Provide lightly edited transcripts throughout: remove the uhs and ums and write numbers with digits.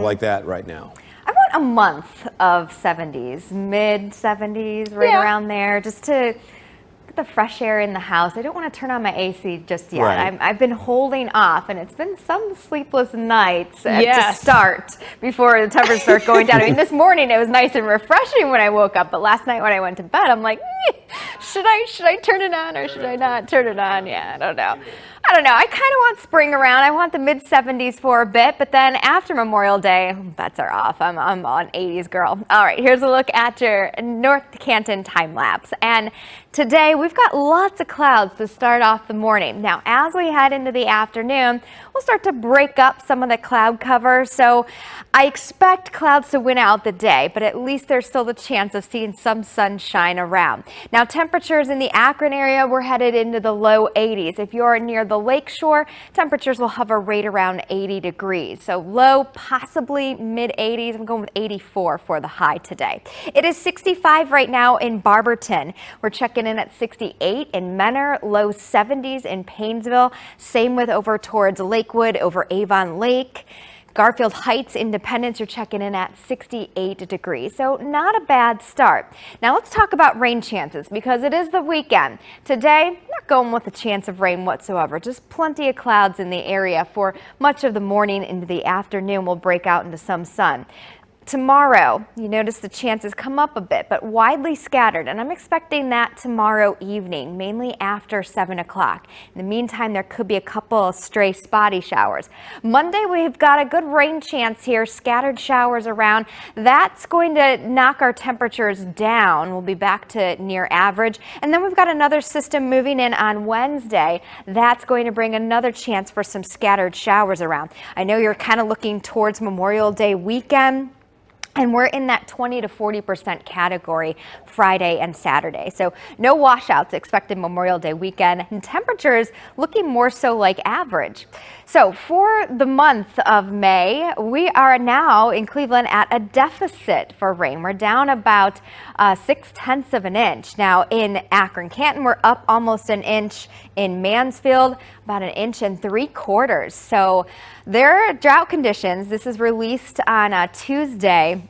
like that right now? I want a month of 70s, mid 70s, right around there, just to get the fresh air in the house. I don't want to turn on my AC just yet. Right. I've been holding off, and it's been some sleepless nights to start before the temperatures start going down. I mean, this morning it was nice and refreshing when I woke up, but last night when I went to bed, I'm like, should I turn it on or should I not turn it on? Yeah, I don't know. I kind of want spring around. I want the mid 70s for a bit, but then after Memorial Day, bets are off. I'm an 80s girl. All right, here's a look at your North Canton time lapse. And today we've got lots of clouds to start off the morning. Now, as we head into the afternoon, we'll start to break up some of the cloud cover. So I expect clouds to win out the day, but at least there's still the chance of seeing some sunshine around. Now, temperatures in the Akron area, we're headed into the low 80s. If you're near the lakeshore, temperatures will hover right around 80 degrees. So low, possibly mid 80s. I'm going with 84 for the high today. It is 65 right now in Barberton. We're checking in at 68 in Menor, low 70s in Paynesville. Same with over towards Lakewood, over Avon Lake. Garfield Heights, Independence, you're checking in at 68 degrees, so not a bad start. Now let's talk about rain chances because it is the weekend. Today, not going with a chance of rain whatsoever, just plenty of clouds in the area for much of the morning into the afternoon. We'll break out into some sun. Tomorrow, you notice the chances come up a bit, but widely scattered, and I'm expecting that tomorrow evening, mainly after 7 o'clock. In the meantime, there could be a couple of stray spotty showers. Monday, we've got a good rain chance here, scattered showers around. That's going to knock our temperatures down. We'll be back to near average. And then we've got another system moving in on Wednesday. That's going to bring another chance for some scattered showers around. I know you're kind of looking towards Memorial Day weekend, and we're in that 20 to 40% category Friday and Saturday. So no washouts expected Memorial Day weekend, and temperatures looking more so like average. So for the month of May, we are now in Cleveland at a deficit for rain. We're down about 0.6 of an inch. Now in Akron Canton, we're up almost an inch. In Mansfield, about 1.75 inches. So there are drought conditions. This is released on Tuesday.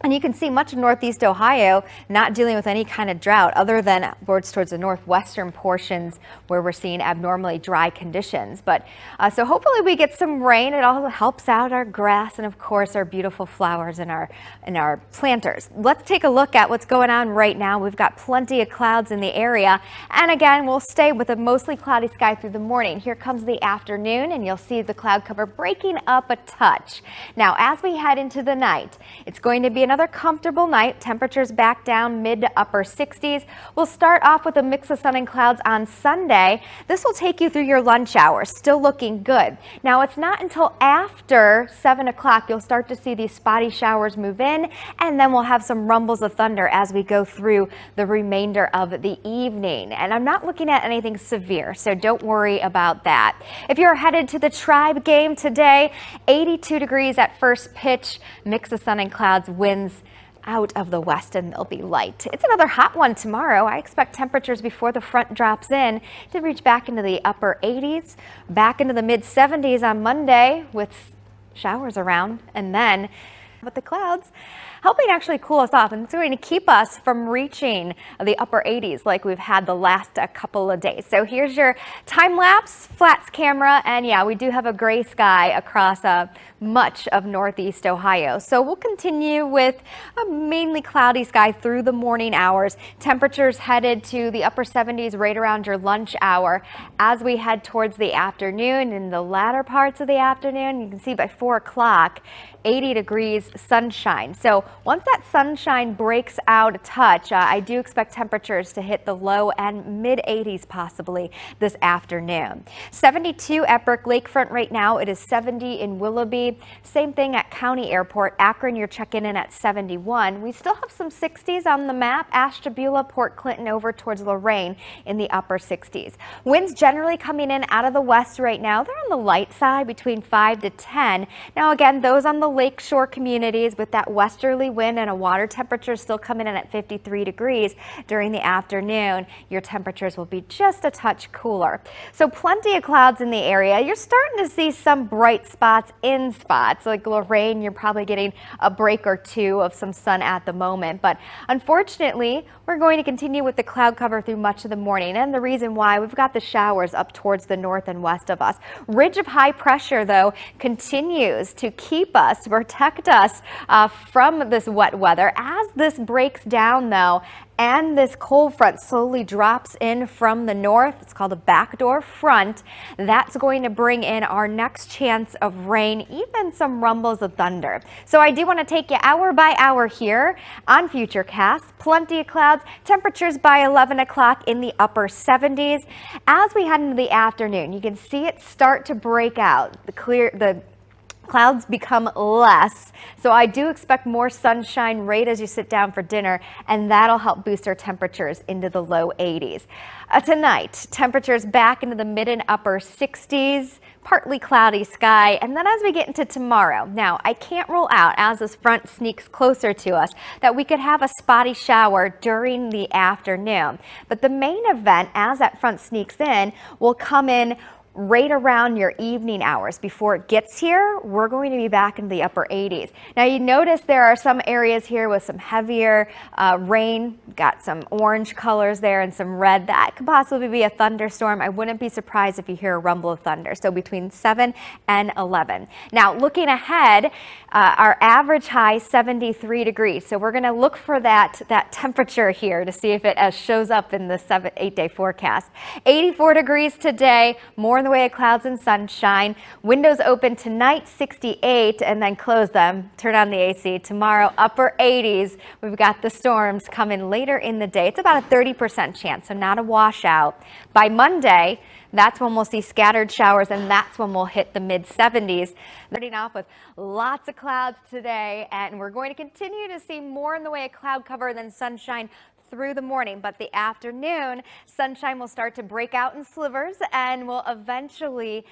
And you can see much of northeast Ohio not dealing with any kind of drought other than towards the northwestern portions where we're seeing abnormally dry conditions. But so hopefully we get some rain. It also helps out our grass and of course our beautiful flowers and our planters. Let's take a look at what's going on right now. We've got plenty of clouds in the area. And again, we'll stay with a mostly cloudy sky through the morning. Here comes the afternoon and you'll see the cloud cover breaking up a touch. Now, as we head into the night, it's going to be another comfortable night. Temperatures back down mid to upper 60s. We'll start off with a mix of sun and clouds on Sunday. This will take you through your lunch hour, still looking good. Now it's not until after 7 o'clock you'll start to see these spotty showers move in, and then we'll have some rumbles of thunder as we go through the remainder of the evening. And I'm not looking at anything severe, so don't worry about that. If you're headed to the Tribe game today, 82 degrees at first pitch, mix of sun and clouds, winds out of the west, and they'll be light. It's another hot one tomorrow. I expect temperatures before the front drops in to reach back into the upper 80s, back into the mid 70s on Monday with showers around, and then with the clouds helping actually cool us off, and it's going to keep us from reaching the upper 80s like we've had the last couple of days. So here's your time lapse flats camera, and yeah, we do have a gray sky across much of northeast Ohio. So we'll continue with a mainly cloudy sky through the morning hours. Temperatures headed to the upper 70s right around your lunch hour. As we head towards the afternoon, in the latter parts of the afternoon, you can see by 4 o'clock, 80 degrees, sunshine. So once that sunshine breaks out a touch, I do expect temperatures to hit the low and mid 80s possibly this afternoon. 72 at Burke Lakefront right now. It is 70 in Willoughby. Same thing at County Airport. Akron, you're checking in at 71. We still have some 60s on the map. Ashtabula, Port Clinton over towards Lorain in the upper 60s. Winds generally coming in out of the west right now. They're on the light side between 5 to 10. Now again, those on the lakeshore community communities with that westerly wind and a water temperature still coming in at 53 degrees during the afternoon. Your temperatures will be just a touch cooler. So plenty of clouds in the area. You're starting to see some bright spots in spots like Lorraine. You're probably getting a break or two of some sun at the moment, but unfortunately we're going to continue with the cloud cover through much of the morning, and the reason why, we've got the showers up towards the north and west of us. Ridge of high pressure though continues to keep us, to protect us from this wet weather. As this breaks down though, and this cold front slowly drops in from the north, it's called a backdoor front, that's going to bring in our next chance of rain, even some rumbles of thunder. So I do want to take you hour by hour here on Futurecast. Plenty of clouds, temperatures by 11 o'clock in the upper 70s. As we head into the afternoon, you can see it start to break out. The clouds become less, so I do expect more sunshine right as you sit down for dinner, and that'll help boost our temperatures into the low 80s. Tonight, temperatures back into the mid and upper 60s, partly cloudy sky, and then as we get into tomorrow, now I can't rule out, as this front sneaks closer to us, that we could have a spotty shower during the afternoon. But the main event, as that front sneaks in, will come in right around your evening hours. Before it gets here, we're going to be back in the upper 80s. Now you notice there are some areas here with some heavier rain, got some orange colors there and some red. That could possibly be a thunderstorm. I wouldn't be surprised if you hear a rumble of thunder. So between 7 and 11. Now looking ahead, our average high 73 degrees. So we're going to look for that temperature here to see if it shows up in the 8-day forecast. 84 degrees today, more in the way of clouds and sunshine. Windows open tonight, 68, and then close them. Turn on the AC. Tomorrow, upper 80s. We've got the storms coming later in the day. It's about a 30% chance, so not a washout. By Monday, that's when we'll see scattered showers, and that's when we'll hit the mid 70s. Starting off with lots of clouds today, and we're going to continue to see more in the way of cloud cover than sunshine through the morning, but the afternoon, sunshine will start to break out in slivers and will eventually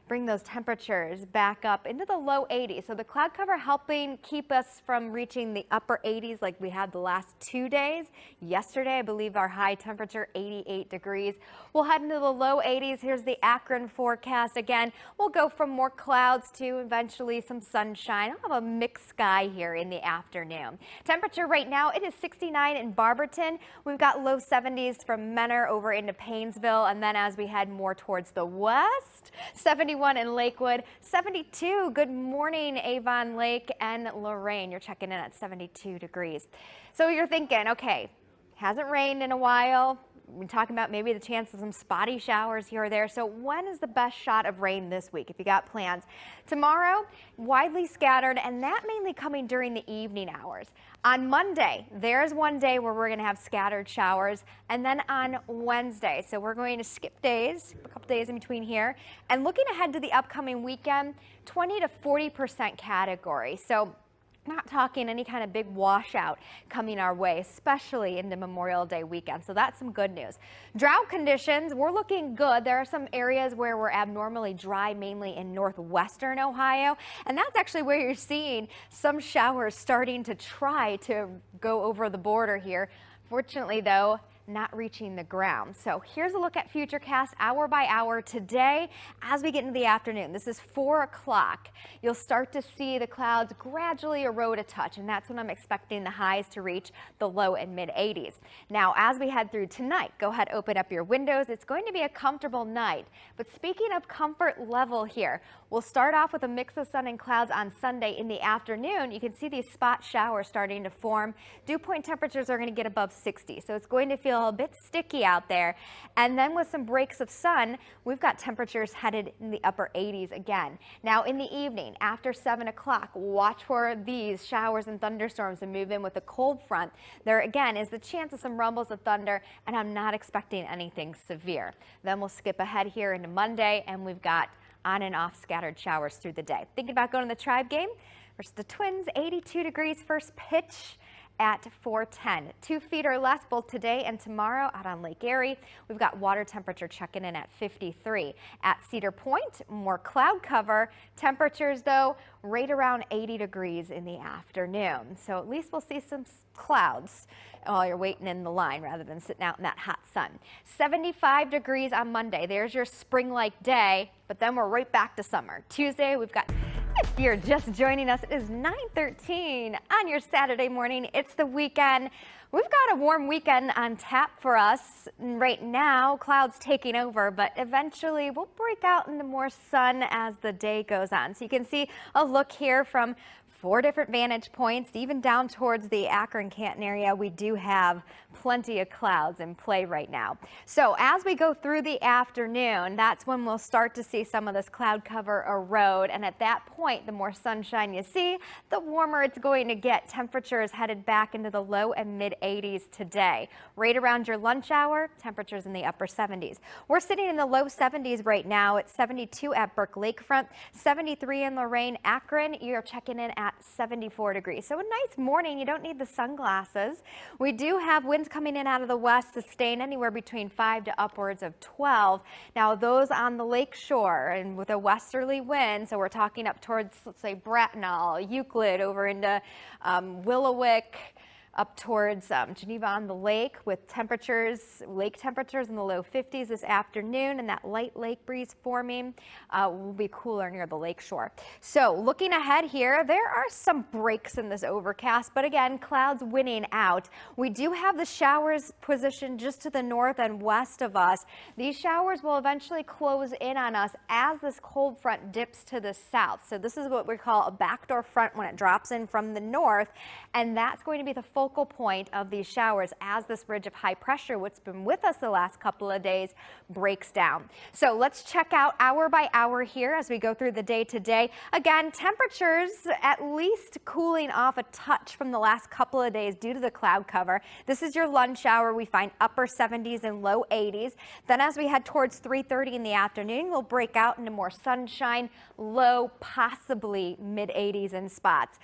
bring those temperatures back up into the low 80s. So the cloud cover helping keep us from reaching the upper 80s like we had the last 2 days. Yesterday, I believe our high temperature, 88 degrees. We'll head into the low 80s. Here's the Akron forecast. Again, we'll go from more clouds to eventually some sunshine. I'll have a mixed sky here in the afternoon. Temperature right now, it is 69 in Barberton. We've got low 70s from Menor over into Paynesville. And then as we head more towards the west, 71 in Lakewood, 72. Good morning, Avon Lake and Lorraine. You're checking in at 72 degrees. So you're thinking, okay, hasn't rained in a while. We're talking about maybe the chance of some spotty showers here or there. So when is the best shot of rain this week if you got plans? Tomorrow, widely scattered, and that mainly coming during the evening hours. On Monday, there's one day where we're going to have scattered showers, and then on Wednesday, so we're going to skip days, a couple days in between here, and looking ahead to the upcoming weekend, 20 to 40% category. So not talking any kind of big washout coming our way, especially into Memorial Day weekend. So that's some good news. Drought conditions, we're looking good. There are some areas where we're abnormally dry, mainly in northwestern Ohio. And that's actually where you're seeing some showers starting to try to go over the border here. Fortunately, though, not reaching the ground. So here's a look at Futurecast hour by hour today as we get into the afternoon. This is 4 o'clock. You'll start to see the clouds gradually erode a touch, and that's when I'm expecting the highs to reach the low and mid 80s. Now, as we head through tonight, go ahead, open up your windows. It's going to be a comfortable night. But speaking of comfort level here, we'll start off with a mix of sun and clouds on Sunday. In the afternoon, you can see these spot showers starting to form. Dew point temperatures are going to get above 60, so it's going to feel a bit sticky out there. And then with some breaks of sun, we've got temperatures headed in the upper 80s again. Now in the evening, after 7 o'clock, watch for these showers and thunderstorms to move in with a cold front. There again is the chance of some rumbles of thunder, and I'm not expecting anything severe. Then we'll skip ahead here into Monday, and we've got on and off scattered showers through the day. Thinking about going to the Tribe game versus the Twins, 82 degrees first pitch. at 410. 2 feet or less both today and tomorrow out on Lake Erie. We've got water temperature checking in at 53. At Cedar Point, more cloud cover. Temperatures, though, right around 80 degrees in the afternoon. So at least we'll see some clouds while you're waiting in the line rather than sitting out in that hot sun. 75 degrees on Monday. There's your spring-like day, but then we're right back to summer. Tuesday, we've got, if you're just joining us, it is 9:13 on your Saturday morning. It's the weekend. We've got a warm weekend on tap for us right now. Clouds taking over, but eventually we'll break out into more sun as the day goes on. So you can see a look here from 4 different vantage points, even down towards the Akron-Canton area. We do have plenty of clouds in play right now. So as we go through the afternoon, that's when we'll start to see some of this cloud cover erode. And at that point, the more sunshine you see, the warmer it's going to get. Temperatures headed back into the low and mid 80s today. Right around your lunch hour, temperatures in the upper 70s. We're sitting in the low 70s right now. It's 72 at Burke Lakefront, 73 in Lorain. Akron, you're checking in at 74 degrees. So a nice morning. You don't need the sunglasses. We do have winds coming in out of the west, sustained anywhere between 5 to upwards of 12. Now those on the lake shore and with a westerly wind, so we're talking up towards, let's say, Bracknell, Euclid, over into Willowick, up towards Geneva on the lake, with temperatures, lake temperatures in the low 50s this afternoon, and that light lake breeze forming will be cooler near the lake shore. So looking ahead here, there are some breaks in this overcast, but again, clouds winning out. We do have the showers positioned just to the north and west of us. These showers will eventually close in on us as this cold front dips to the south. So this is what we call a backdoor front when it drops in from the north, and that's going to be the focal point of these showers as this ridge of high pressure, what's been with us the last couple of days, breaks down. So let's check out hour by hour here as we go through the day today. Again, temperatures at least cooling off a touch from the last couple of days due to the cloud cover. This is your lunch hour. We find upper 70s and low 80s. Then as we head towards 3:30 in the afternoon, we'll break out into more sunshine, low, possibly mid 80s in spots.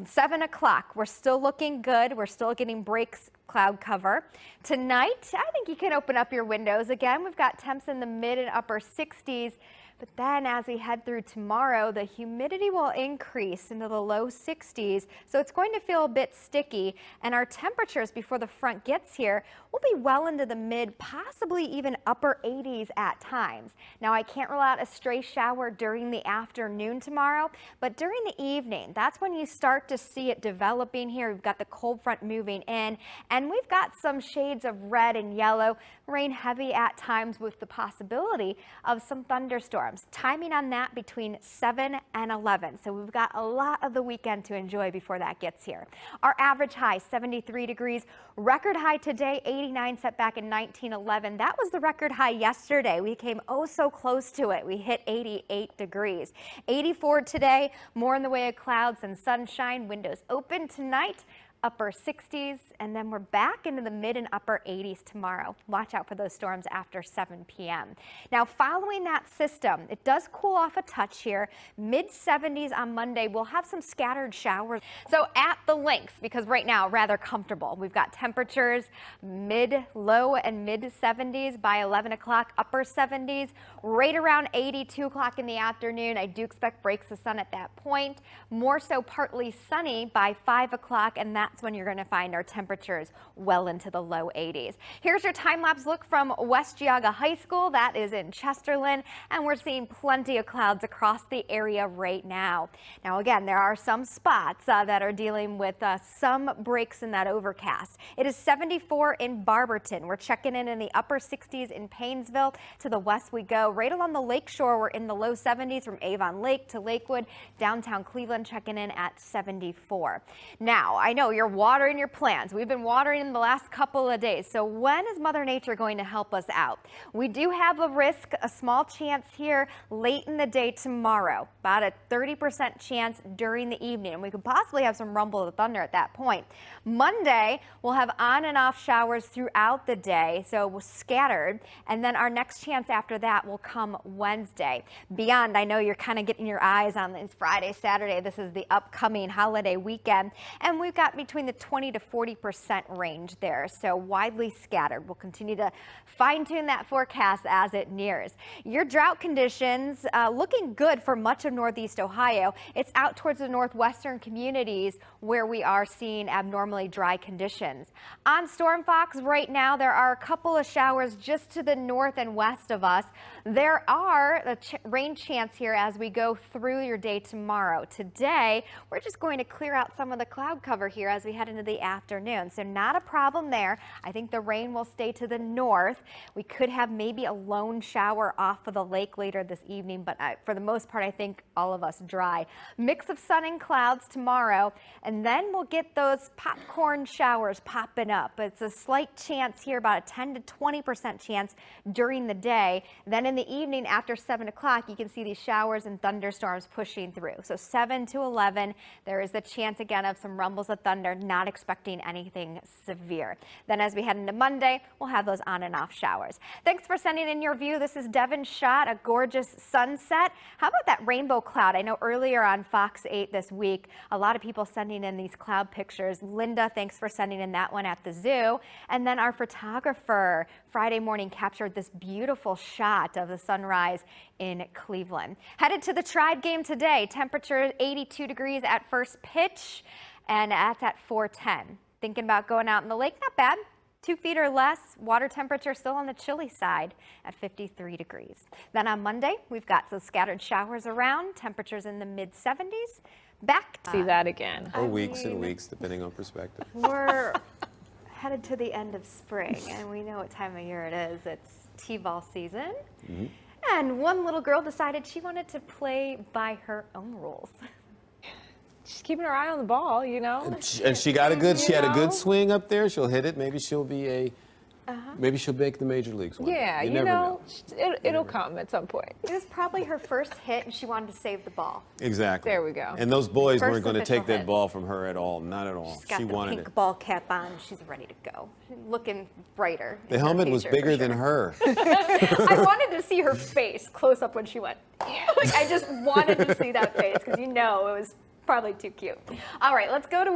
7 o'clock, we're still looking good. We're still getting breaks, cloud cover. Tonight, I think you can open up your windows again. We've got temps in the mid and upper 60s. But then as we head through tomorrow, the humidity will increase into the low 60s. So it's going to feel a bit sticky. And our temperatures before the front gets here will be well into the mid, possibly even upper 80s at times. Now, I can't rule out a stray shower during the afternoon tomorrow, but during the evening, that's when you start to see it developing here. We've got the cold front moving in, and we've got some shades of red and yellow, rain heavy at times with the possibility of some thunderstorms. Timing on that between 7 and 11. So we've got a lot of the weekend to enjoy before that gets here. Our average high, 73 degrees. Record high today, 89, set back in 1911. That was the record high yesterday. We came oh so close to it. We hit 88 degrees. 84 today, more in the way of clouds and sunshine. Windows open tonight. Upper 60s, and then we're back into the mid and upper 80s tomorrow. Watch out for those storms after 7 p.m. Now, following that system, it does cool off a touch here. Mid 70s on Monday. We'll have some scattered showers. So at the links, because right now rather comfortable. We've got temperatures low and mid 70s by 11 o'clock, upper 70s, right around 82 o'clock in the afternoon. I do expect breaks of sun at that point. More so partly sunny by 5 o'clock, and that's when you're going to find our temperatures well into the low 80s. Here's your time-lapse look from West Geauga High School. That is in Chesterland, and we're seeing plenty of clouds across the area right now. Now, again, there are some spots that are dealing with some breaks in that overcast. It is 74 in Barberton. We're checking in the upper 60s in Paynesville. To the west we go. Right along the lake shore, we're in the low 70s from Avon Lake to Lakewood. Downtown Cleveland checking in at 74. Now, I know you're watering your plants. We've been watering in the last couple of days. So when is Mother Nature going to help us out? We do have a risk, a small chance here late in the day tomorrow, about a 30% chance during the evening. And we could possibly have some rumble of thunder at that point. Monday, we'll have on and off showers throughout the day, so scattered. And then our next chance after that will come Wednesday. Beyond, I know you're kind of getting your eyes on this Friday, Saturday. This is the upcoming holiday weekend. And we've got between between the 20 to 40% range there, so widely scattered. We'll continue to fine-tune that forecast as it nears. Your drought conditions looking good for much of northeast Ohio. It's out towards the northwestern communities where we are seeing abnormally dry conditions. On Storm Fox right now, there are a couple of showers just to the north and west of us. There are a rain chance here as we go through your day tomorrow. Today, we're just going to clear out some of the cloud cover here as we head into the afternoon. So not a problem there. I think the rain will stay to the north. We could have maybe a lone shower off of the lake later this evening, but for the most part, I think all of us dry. Mix of sun and clouds tomorrow, and then we'll get those popcorn showers popping up. It's a slight chance here, about a 10 to 20% chance during the day. Then in the evening after 7 o'clock, you can see these showers and thunderstorms pushing through. So 7 to 11, there is the chance again of some rumbles of thunder, not expecting anything severe. Then as we head into Monday, we'll have those on and off showers. Thanks for sending in your view. This is Devin shot a gorgeous sunset. How about that rainbow cloud? I know earlier on Fox 8 this week, a lot of people sending in these cloud pictures. Linda, thanks for sending in that one at the zoo. And then our photographer Friday morning captured this beautiful shot of the sunrise in Cleveland. Headed to the Tribe game today. Temperature 82 degrees at first pitch, and that's at 4:10. Thinking about going out in the lake? Not bad. 2 feet or less. Water temperature still on the chilly side at 53 degrees. Then on Monday, we've got some scattered showers around. Temperatures in the mid 70s. Back to see that again. Or weeks and weeks, depending on perspective. We're headed to the end of spring, and we know what time of year it is. It's T-ball season. Mm-hmm. And one little girl decided she wanted to play by her own rules. She's keeping her eye on the ball, you know. And she got a good, she had a good swing up there. She'll hit it. Maybe she'll be a, maybe she'll make the major leagues one day. Yeah, you never know. It'll come at some point. It was probably her first hit, and she wanted to save the ball. Exactly. There we go. And those boys First weren't going to official take that hit. ball from her at all. Not at all. She's got She the wanted pink it. ball cap on. She's ready to go. Looking brighter. The helmet was bigger than her. I wanted to see her face close up when she went. Like, I just wanted to see that face because you know it was probably too cute. All right, let's go to